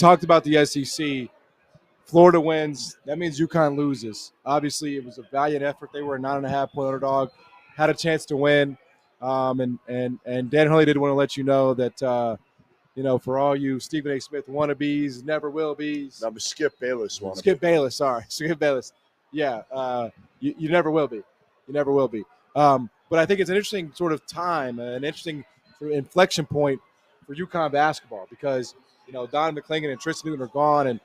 talked about the SEC. Florida wins. That means UConn loses. Obviously, it was a valiant effort. They were a 9.5-point underdog, had a chance to win. And Dan Hurley did want to let you know that, for all you Stephen A. Smith wannabes, never will be's. I'm a Skip Bayless one. Skip Bayless, sorry. Skip Bayless. Yeah, you never will be. You never will be. But I think it's an interesting sort of time, an interesting sort of inflection point for UConn basketball because, Don McClingan and Tristan Newton are gone, and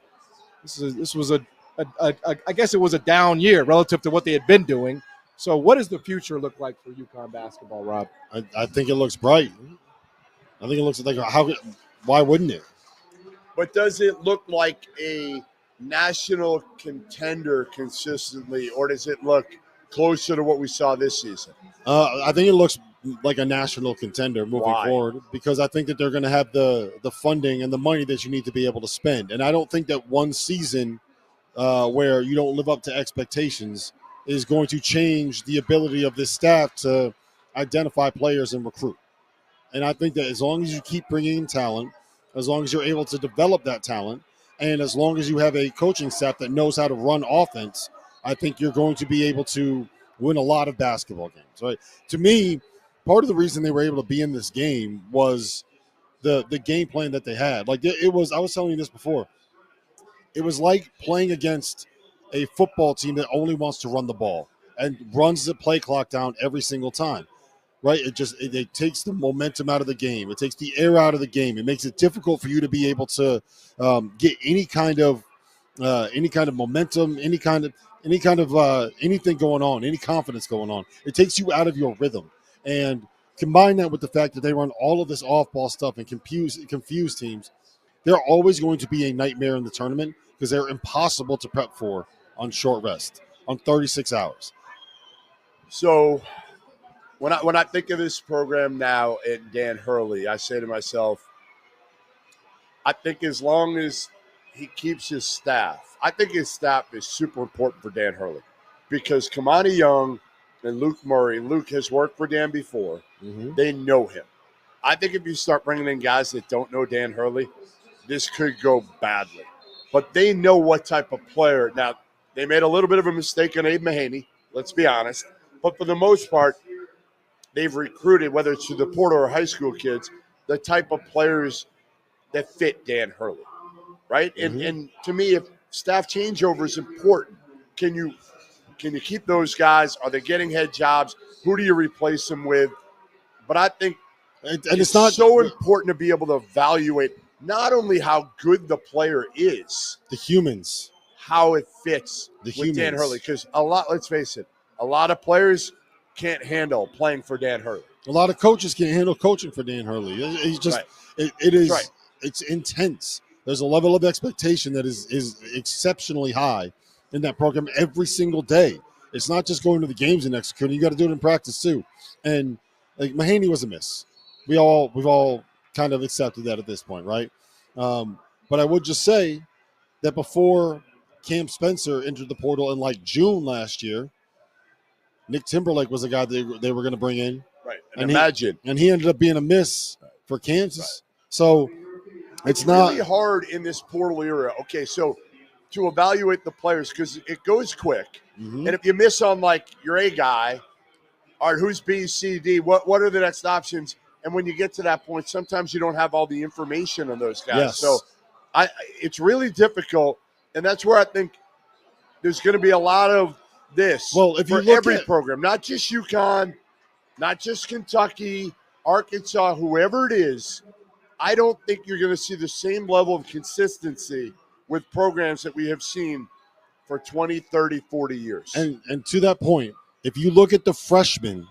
this was I guess it was a down year relative to what they had been doing. So what does the future look like for UConn basketball, Rob? I think it looks bright. I think it looks like why wouldn't it? But does it look like a national contender consistently, or does it look closer to what we saw this season? I think it looks like a national contender moving forward because I think that they're going to have the funding and the money that you need to be able to spend. And I don't think that one season where you don't live up to expectations is going to change the ability of this staff to identify players and recruit. And I think that as long as you keep bringing in talent, as long as you're able to develop that talent, and as long as you have a coaching staff that knows how to run offense, I think you're going to be able to win a lot of basketball games, right? To me, part of the reason they were able to be in this game was the game plan that they had. Like it was, I was telling you this before, it was like playing against a football team that only wants to run the ball and runs the play clock down every single time, right? It takes the momentum out of the game. It takes the air out of the game. It makes it difficult for you to be able to get any kind of momentum, anything going on, any confidence going on. It takes you out of your rhythm. And combine that with the fact that they run all of this off-ball stuff and confuse teams, they're always going to be a nightmare in the tournament because they're impossible to prep for on short rest, on 36 hours. So when I think of this program now at Dan Hurley, I say to myself, I think as long as he keeps his staff, I think his staff is super important for Dan Hurley because Kamani Young and Luke Murray, Luke has worked for Dan before. Mm-hmm. They know him. I think if you start bringing in guys that don't know Dan Hurley, this could go badly. But they know what type of player. Now, they made a little bit of a mistake on Abe Mahaney, let's be honest. But for the most part, they've recruited, whether it's to the portal or high school kids, the type of players that fit Dan Hurley, right? Mm-hmm. And to me, if staff changeover is important, can you keep those guys? Are they getting head jobs? Who do you replace them with? But I think it's not so important to be able to evaluate not only how good the player is, the humans, how it fits with Dan Hurley. Because let's face it, a lot of players can't handle playing for Dan Hurley. A lot of coaches can't handle coaching for Dan Hurley. He's just it's intense. There's a level of expectation that is exceptionally high in that program every single day. It's not just going to the games and executing. You got to do it in practice too. And like Mahaney was a miss. We've all kind of accepted that at this point, right? But I would just say that before Cam Spencer entered the portal in like June last year, Nick Timberlake was a guy they were going to bring in. Right. And he ended up being a miss for Kansas. Right. So it's not really hard in this portal era. Okay, so to evaluate the players, because it goes quick. Mm-hmm. And if you miss on like your A guy, all right, who's B, C, D, what are the next options? And when you get to that point, sometimes you don't have all the information on those guys. Yes. So it's really difficult. And that's where I think there's going to be a lot of this for every program, not just UConn, not just Kentucky, Arkansas, whoever it is. I don't think you're going to see the same level of consistency with programs that we have seen for 20, 30, 40 years. And to that point, if you look at the freshmen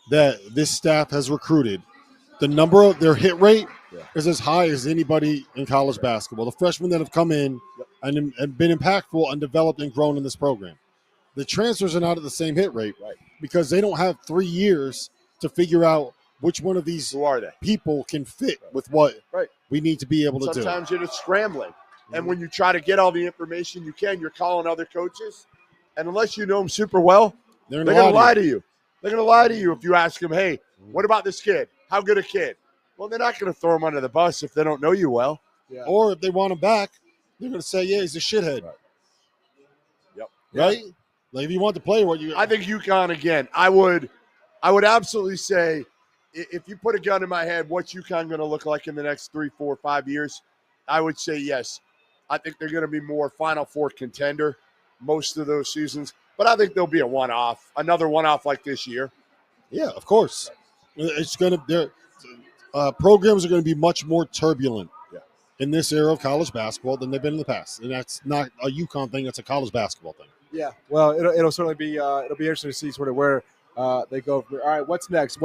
that this staff has recruited, the number of their hit rate is as high as anybody in college basketball. The freshmen that have come in and been impactful and developed and grown in this program. The transfers are not at the same hit rate because they don't have 3 years to figure out which one of these people can fit with what we need to be able to do. Sometimes you're just scrambling. And when you try to get all the information you can, you're calling other coaches. And unless you know them super well, they're going to lie to you. They're going to lie to you if you ask them, hey, what about this kid? How good a kid? Well, they're not going to throw him under the bus if they don't know you well. Yeah. Or if they want him back, they're going to say, yeah, he's a shithead. Right. Yep. Right? Yeah. Like, if you want to play, I think UConn, again, I would absolutely say, if you put a gun in my head, what's UConn going to look like in the next 3, 4, 5 years? I would say yes. I think they're going to be more Final Four contender most of those seasons. But I think there'll be a one-off, another one-off like this year. Yeah, of course. It's going to programs are going to be much more turbulent in this era of college basketball than they've been in the past, and that's not a UConn thing; that's a college basketball thing. Yeah, well, it'll certainly be it'll be interesting to see sort of where they go. All right, what's next?